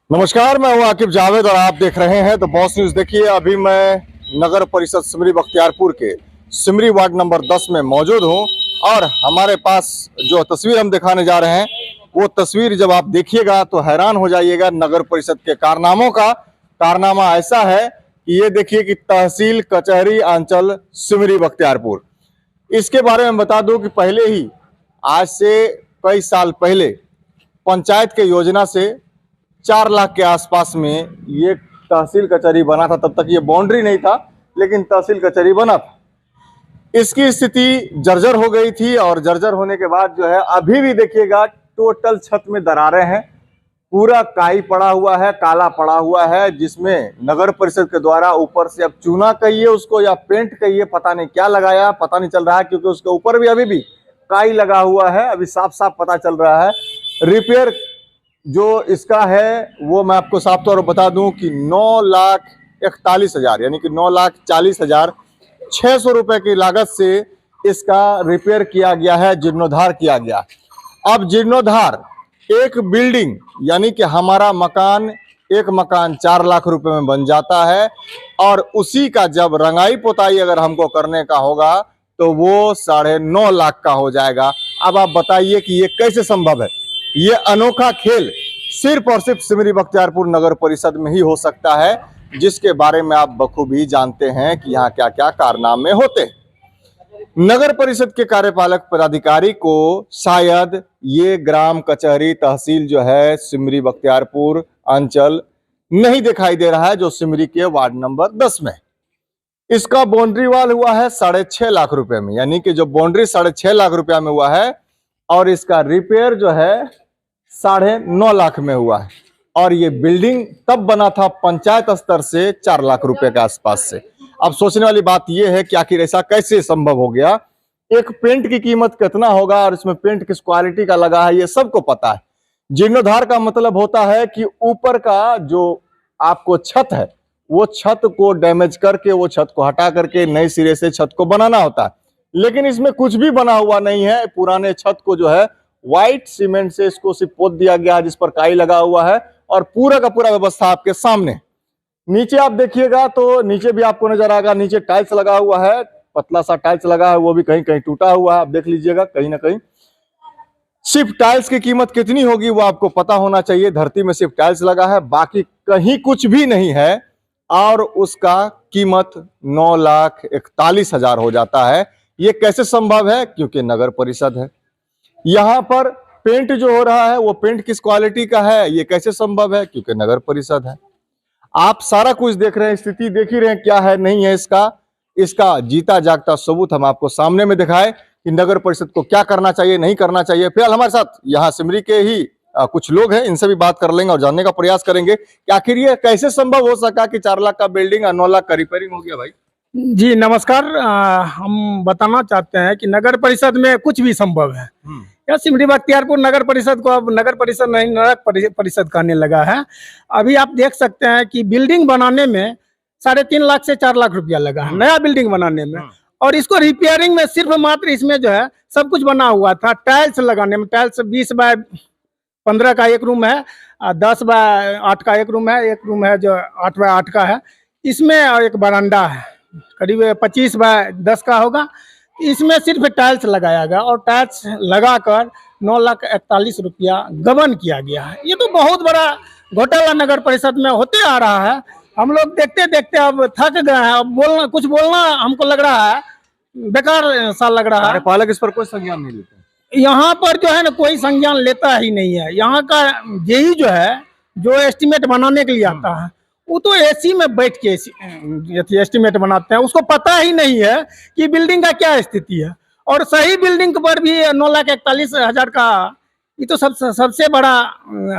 नमस्कार, मैं हूं आकिब जावेद और आप देख रहे हैं तो बॉस न्यूज। देखिए, अभी मैं नगर परिषद सिमरी बख्तियारपुर के सिमरी वार्ड नंबर 10 में मौजूद हूं और हमारे पास जो तस्वीर हम दिखाने जा रहे हैं वो तस्वीर जब आप देखिएगा तो हैरान हो जाइएगा नगर परिषद के कारनामों का। कारनामा ऐसा है कि ये देखिए कि तहसील कचहरी अंचल सिमरी बख्तियारपुर, इसके बारे में बता दूं कि पहले ही आज से कई साल पहले पंचायत के योजना से 4 लाख के आसपास में ये तहसील कचहरी बना था। तब तक ये बाउंड्री नहीं था, लेकिन तहसील कचहरी बना था। इसकी स्थिति जर्जर हो गई थी और जर्जर होने के बाद जो है अभी भी देखिएगा टोटल छत में दरारें हैं, पूरा काई पड़ा हुआ है, काला पड़ा हुआ है, जिसमें नगर परिषद के द्वारा ऊपर से अब चूना कहिए उसको या पेंट कहिए, पता नहीं क्या लगाया, पता नहीं चल रहा है, क्योंकि उसके ऊपर भी अभी भी काई लगा हुआ है। अभी साफ साफ पता चल रहा है। रिपेयर जो इसका है वो मैं आपको साफ तौर पर बता दूं कि 9,41,000 यानी कि 9,40,600 रुपए की लागत से इसका रिपेयर किया गया है, जीर्णोद्धार किया गया। अब जीर्णोद्धार एक बिल्डिंग यानी कि हमारा मकान, एक मकान 4 लाख रुपए में बन जाता है और उसी का जब रंगाई पोताई अगर हमको करने का होगा तो वो 9.5 लाख का हो जाएगा। अब आप बताइए कि ये कैसे संभव है। ये अनोखा खेल सिर्फ और सिर्फ सिमरी बख्तियारपुर नगर परिषद में ही हो सकता है, जिसके बारे में आप बखूबी जानते हैं कि यहाँ क्या क्या कारनामे होते हैं। नगर परिषद के कार्यपालक पदाधिकारी को शायद ये ग्राम कचहरी तहसील जो है सिमरी बख्तियारपुर अंचल नहीं दिखाई दे रहा है, जो सिमरी के वार्ड नंबर 10 में। इसका बाउंड्री वाल हुआ है 6.5 लाख रुपए में, यानी कि जो बाउंड्री 6.5 लाख रुपया में हुआ है और इसका रिपेयर जो है 9.5 लाख में हुआ है। और ये बिल्डिंग तब बना था पंचायत स्तर से 4 लाख रुपए के आसपास से। अब सोचने वाली बात यह है कि आखिर ऐसा कैसे संभव हो गया। एक पेंट की कीमत कितना होगा और इसमें पेंट किस क्वालिटी का लगा है ये सबको पता है। जीर्णोद्धार का मतलब होता है कि ऊपर का जो आपको छत है वो छत को डैमेज करके, वो छत को हटा करके नए सिरे से छत को बनाना होता है, लेकिन इसमें कुछ भी बना हुआ नहीं है। पुराने छत को जो है व्हाइट सीमेंट से इसको सिर्फ पोत दिया गया, जिस पर काई लगा हुआ है और पूरा का पूरा व्यवस्था आपके सामने। नीचे आप देखिएगा तो नीचे भी आपको नजर आएगा, नीचे टाइल्स लगा हुआ है, पतला सा टाइल्स लगा है, वो भी कहीं कहीं टूटा हुआ है। आप देख लीजिएगा कहीं ना कहीं। सिर्फ टाइल्स की कीमत कितनी होगी वो आपको पता होना चाहिए। धरती में सिर्फ टाइल्स लगा है, बाकी कहीं कुछ भी नहीं है और उसका कीमत 9,41,000 हो जाता है। ये कैसे संभव है? क्योंकि नगर परिषद है। यहाँ पर पेंट जो हो रहा है वो पेंट किस क्वालिटी का है, ये कैसे संभव है? क्योंकि नगर परिषद है। आप सारा कुछ देख रहे हैं, स्थिति देख ही रहे हैं क्या है नहीं है। इसका जीता जागता सबूत हम आपको सामने में दिखाए कि नगर परिषद को क्या करना चाहिए, नहीं करना चाहिए। फिलहाल हमारे साथ यहाँ सिमरी के ही कुछ लोग हैं, इनसे भी बात कर लेंगे और जानने का प्रयास करेंगे कि आखिर ये कैसे संभव हो सका कि 4 लाख का बिल्डिंग और 9 लाख का रिपेयरिंग हो गया। भाई जी नमस्कार। हम बताना चाहते हैं कि नगर परिषद में कुछ भी संभव है। या सिमरी बख्तियारपुर नगर परिषद को अब नगर परिषद नहीं नगर परिषद कहने लगा है। अभी आप देख सकते हैं कि बिल्डिंग बनाने में 3.5 लाख से 4 लाख रुपया लगा है, नया बिल्डिंग बनाने में। और इसको रिपेयरिंग में सिर्फ मात्र इसमें जो है सब कुछ बना हुआ था। टाइल्स लगाने में, टाइल्स 20x15 का एक रूम है, 10x8 का एक रूम है, एक रूम है जो 8x8 का है इसमें, और एक बरामदा है करीब 25x10 का होगा। इसमें सिर्फ टाइल्स लगाया गया और टाइल्स लगाकर 9,41,000 रुपया गबन किया गया है। ये तो बहुत बड़ा घोटाला नगर परिषद में होते आ रहा है। हम लोग देखते देखते अब थक गए हैं। अब कुछ बोलना हमको लग रहा है बेकार सा लग रहा है। कार्यपालक इस पर कोई संज्ञान नहीं लेते। यहाँ पर जो है ना कोई संज्ञान लेता ही नहीं है। यहाँ का जेई जो है, जो एस्टीमेट बनाने के लिए आता है, वो तो एसी में बैठ के एस्टीमेट बनाते हैं। उसको पता ही नहीं है कि बिल्डिंग का क्या स्थिति है। और सही बिल्डिंग पर भी 9,41,000 का, ये तो सबसे बड़ा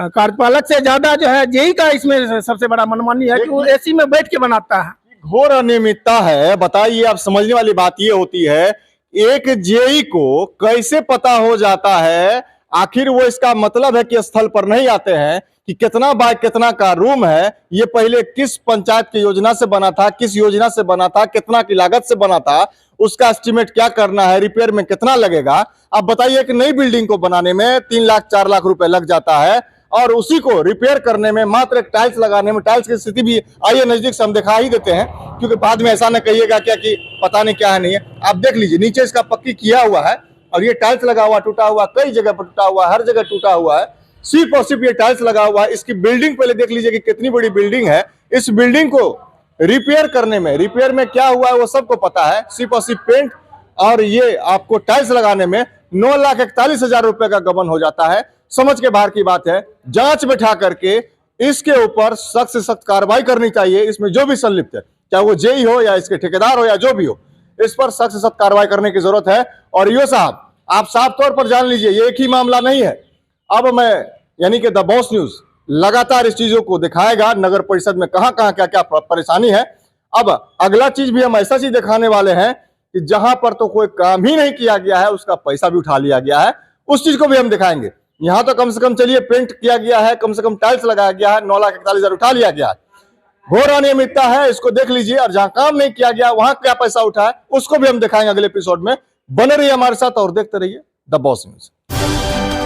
कार्यपालक से ज्यादा जो है जेई का इसमें सबसे बड़ा मनमानी है कि वो एसी में बैठ के बनाता है। घोर अनियमितता है। बताइए, आप समझने वाली बात ये होती है एक जेई को कैसे पता हो जाता है। आखिर वो इसका मतलब है कि स्थल पर नहीं आते हैं कि कितना बाय कितना का रूम है, ये पहले किस पंचायत की योजना से बना था, किस योजना से बना था, कितना की लागत से बना था, उसका एस्टीमेट क्या करना है, रिपेयर में कितना लगेगा। अब बताइए कि नई बिल्डिंग को बनाने में 3 लाख 4 लाख रुपए लग जाता है और उसी को रिपेयर करने में, मात्र एक टाइल्स लगाने में, टाइल्स की स्थिति भी आइए नजदीक से हम दिखा ही देते हैं, क्योंकि बाद में ऐसा न कहिएगा क्या कि पता नहीं क्या है नहीं है। आप देख लीजिए, नीचे इसका पक्की किया हुआ है और ये टाइल्स लगा हुआ, टूटा हुआ, कई जगह पर टूटा हुआ, हर जगह टूटा हुआ है, सिर्फ और सिर्फ ये टाइल्स लगा हुआ है। इसकी बिल्डिंग पहले देख लीजिए कि कितनी बड़ी बिल्डिंग है। इस बिल्डिंग को रिपेयर करने में, रिपेयर में क्या हुआ है वो सबको पता है, सिर्फ और सिर्फ पेंट और ये आपको टाइल्स लगाने में 9,41,000 रुपए का गबन हो जाता है। समझ के बाहर की बात है। जांच बैठा करके इसके ऊपर सख्त से सख्त कार्रवाई करनी चाहिए। इसमें जो भी संलिप्त है, चाहे वो जेई हो या इसके ठेकेदार हो या जो भी हो, इस पर सख्त से सख्त कार्रवाई करने की जरूरत है। और यो साहब, आप साफ तौर पर जान लीजिए, ये एक ही मामला नहीं है। अब मैं यानी कि द बॉस न्यूज लगातार इस चीजों को दिखाएगा, नगर परिषद में कहां कहां क्या क्या परेशानी है। अब अगला चीज भी हम ऐसा चीज दिखाने वाले हैं कि जहां पर तो कोई काम ही नहीं किया गया है, उसका पैसा भी उठा लिया गया है, उस चीज को भी हम दिखाएंगे। यहां तो कम से कम चलिए पेंट किया गया है, कम से कम टाइल्स लगाया गया है, 9,41,000 उठा लिया गया है। घोर अनियमितता है, इसको देख लीजिए। और जहां काम नहीं किया गया वहां क्या पैसा उठा है, उसको भी हम दिखाएंगे अगले एपिसोड में। बने रहिए हमारे साथ और देखते रहिए द बॉस न्यूज।